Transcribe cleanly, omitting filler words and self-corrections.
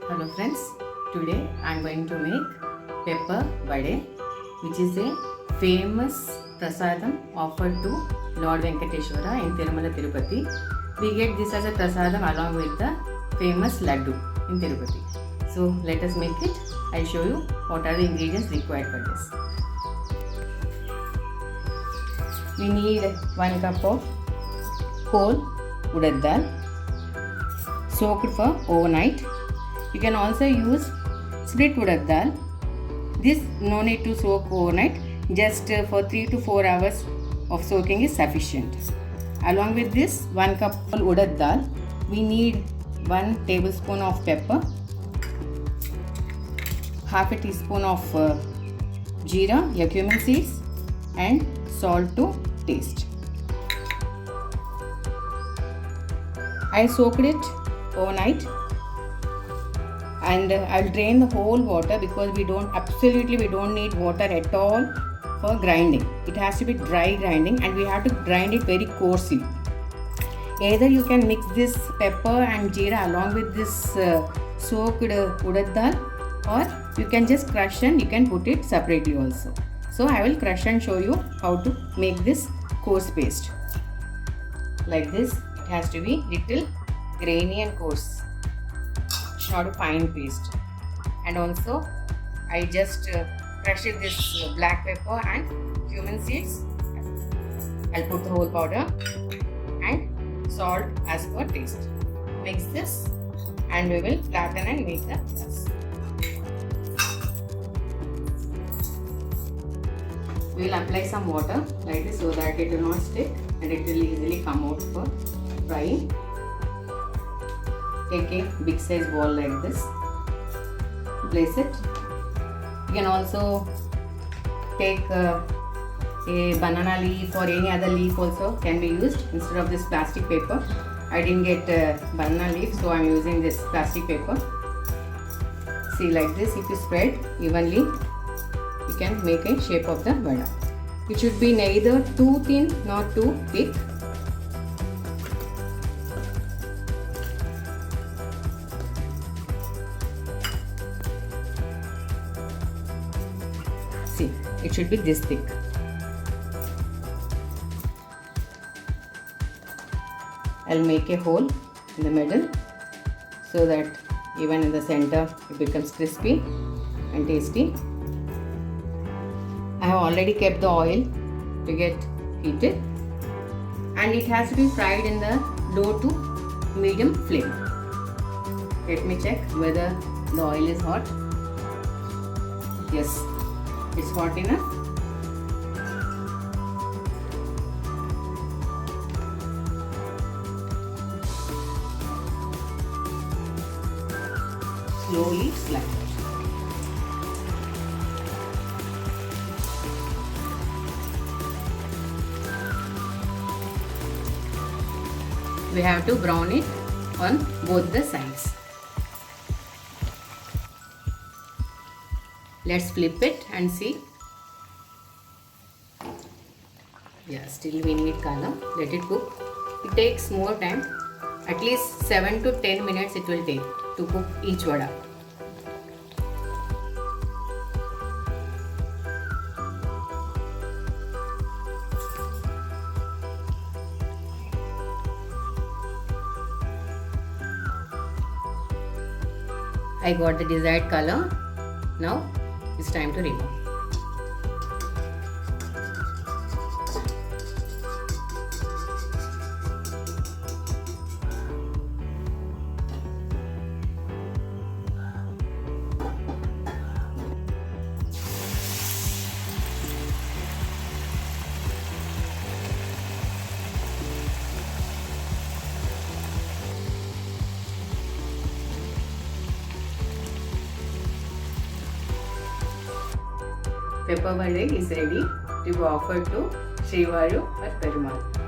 Hello friends, today I am going to make pepper vade, which is a famous prasadam offered to Lord Venkateshwara in Tirumala Tirupati. We get this as a prasadam along with the famous laddu in Tirupati. So let us make it. I will show you what are the ingredients required for this. We need 1 cup of whole urad dal soaked for overnight. You can also use split urad dal. This no need to soak overnight, just for 3 to 4 hours of soaking is sufficient. Along with this 1 cup of urad dal, we need 1 tablespoon of pepper, half a teaspoon of jeera, cumin seeds, and salt to taste. I soaked it overnight and I'll drain the whole water because we don't need water at all for grinding. It has to be dry grinding and we have to grind it very coarsely. Either you can mix this pepper and jeera along with this soaked urad dal, or you can just crush and you can put it separately also. So I will crush and show you how to make this coarse paste. Like this, it has to be little grainy and coarse. It's not a fine paste. And also I just crushed this black pepper and cumin seeds. I'll put the whole powder and salt as per taste. Mix this and we will flatten and make the dust. We will apply some water like this so that it will not stick and it will easily come out for frying. Take a big size ball like this, place it. You can also take a banana leaf or any other leaf also can be used instead of this plastic paper. I didn't get banana leaf, so I am using this plastic paper. See, like this, if you spread evenly, you can make a shape of the vada. It should be neither too thin nor too thick. See, it should be this thick. I'll make a hole in the middle so that even in the center it becomes crispy and tasty. I have already kept the oil to get heated and it has to be fried in the low to medium flame. Let me check whether the oil is hot. Yes, it's hot enough. Slowly slide it. We have to brown it on both the sides. Let's flip it and see. Yeah, still we need color. Let it cook. It takes more time. At least 7 to 10 minutes it will take to cook each vada. I got the desired color. Now it's time to remove. Pepper vade is ready to be offered to Srivaru or Perumal.